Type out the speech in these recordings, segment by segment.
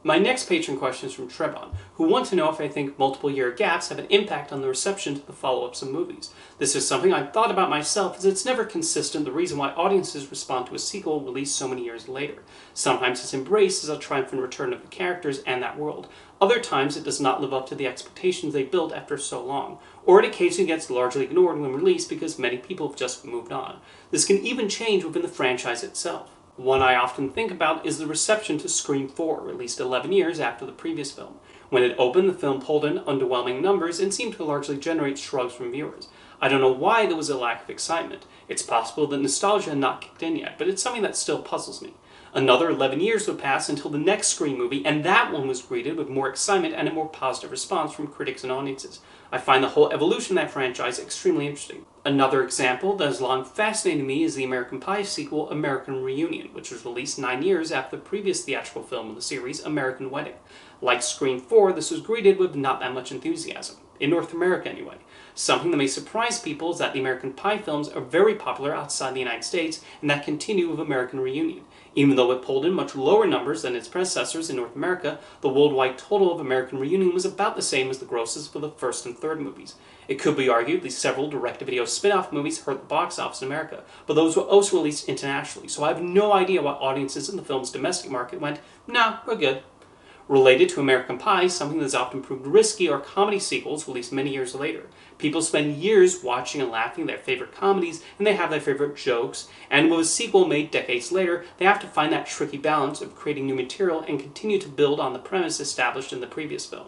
My next patron question is from Trevon, who wants to know if I think multiple year gaps have an impact on the reception to the follow-ups of movies. This is something I've thought about myself, as it's never consistent the reason why audiences respond to a sequel released so many years later. Sometimes it's embraced as a triumphant return of the characters and that world. Other times it does not live up to the expectations they built after so long, or it occasionally gets largely ignored when released because many people have just moved on. This can even change within the franchise itself. One I often think about is the reception to Scream 4, released 11 years after the previous film. When it opened, the film pulled in underwhelming numbers and seemed to largely generate shrugs from viewers. I don't know why there was a lack of excitement. It's possible that nostalgia had not kicked in yet, but it's something that still puzzles me. Another 11 years would pass until the next Scream movie, and that one was greeted with more excitement and a more positive response from critics and audiences. I find the whole evolution of that franchise extremely interesting. Another example that has long fascinated me is the American Pie sequel, American Reunion, which was released 9 years after the previous theatrical film of the series, American Wedding. Like Scream 4, this was greeted with not that much enthusiasm. In North America anyway. Something that may surprise people is that the American Pie films are very popular outside the United States, and that continue with American Reunion. Even though it pulled in much lower numbers than its predecessors in North America, the worldwide total of American Reunion was about the same as the grosses for the first and third movies. It could be argued these several direct-to-video spin-off movies hurt the box office in America, but those were also released internationally, so I have no idea why audiences in the film's domestic market went, "Nah, we're good." Related to American Pie, something that is often proved risky are comedy sequels released many years later. People spend years watching and laughing at their favorite comedies, and they have their favorite jokes, and with a sequel made decades later, they have to find that tricky balance of creating new material and continue to build on the premise established in the previous film.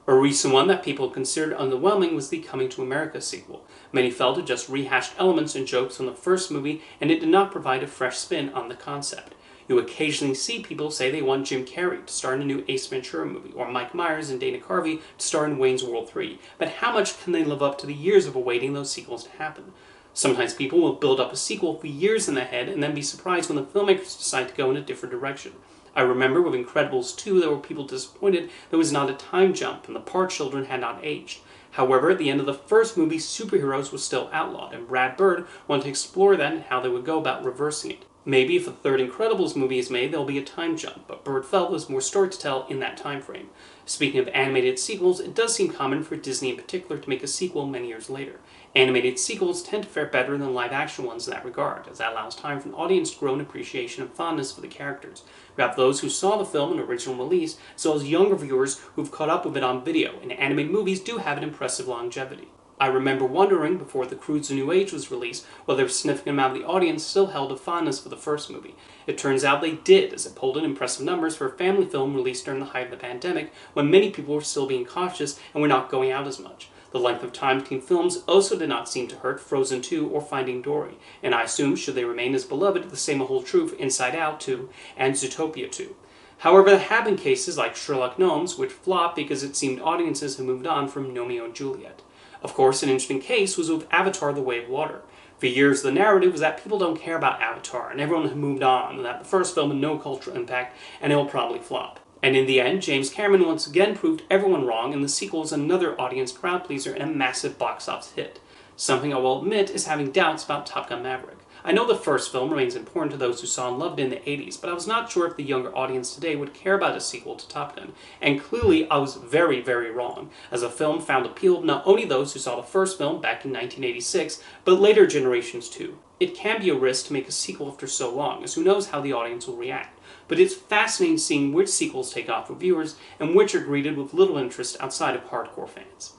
A recent one that people considered underwhelming was the Coming to America sequel. Many felt it just rehashed elements and jokes from the first movie, and it did not provide a fresh spin on the concept. You occasionally see people say they want Jim Carrey to star in a new Ace Ventura movie, or Mike Myers and Dana Carvey to star in Wayne's World 3, but how much can they live up to the years of awaiting those sequels to happen? Sometimes people will build up a sequel for years in their head and then be surprised when the filmmakers decide to go in a different direction. I remember with Incredibles 2 there were people disappointed there was not a time jump and the Park children had not aged. However, at the end of the first movie, superheroes were still outlawed, and Brad Bird wanted to explore that and how they would go about reversing it. Maybe if a third Incredibles movie is made, there will be a time jump, but Bird felt there was more story to tell in that time frame. Speaking of animated sequels, it does seem common for Disney in particular to make a sequel many years later. Animated sequels tend to fare better than live-action ones in that regard, as that allows time for an audience to grow an appreciation and fondness for the characters. We have those who saw the film in original release, as well as younger viewers who've caught up with it on video, and animated movies do have an impressive longevity. I remember wondering, before The Croods: A New Age was released, whether a significant amount of the audience still held a fondness for the first movie. It turns out they did, as it pulled in impressive numbers for a family film released during the height of the pandemic, when many people were still being cautious and were not going out as much. The length of time between films also did not seem to hurt Frozen 2 or Finding Dory, and I assume should they remain as beloved, the same will hold true for Inside Out 2 and Zootopia 2. However, there have been cases like Sherlock Gnomes, which flopped because it seemed audiences had moved on from Romeo and Juliet. Of course, an interesting case was with Avatar: The Way of Water. For years, the narrative was that people don't care about Avatar, and everyone had moved on, and that the first film had no cultural impact, and it will probably flop. And in the end, James Cameron once again proved everyone wrong, and the sequel is another audience crowd pleaser and a massive box office hit. Something I will admit is having doubts about Top Gun Maverick. I know the first film remains important to those who saw and loved it in the 80s, but I was not sure if the younger audience today would care about a sequel to Top Gun. And clearly I was very, very wrong, as the film found appeal of not only those who saw the first film back in 1986, but later generations too. It can be a risk to make a sequel after so long, as who knows how the audience will react. But it's fascinating seeing which sequels take off with viewers, and which are greeted with little interest outside of hardcore fans.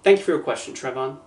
Thank you for your question, Trevon.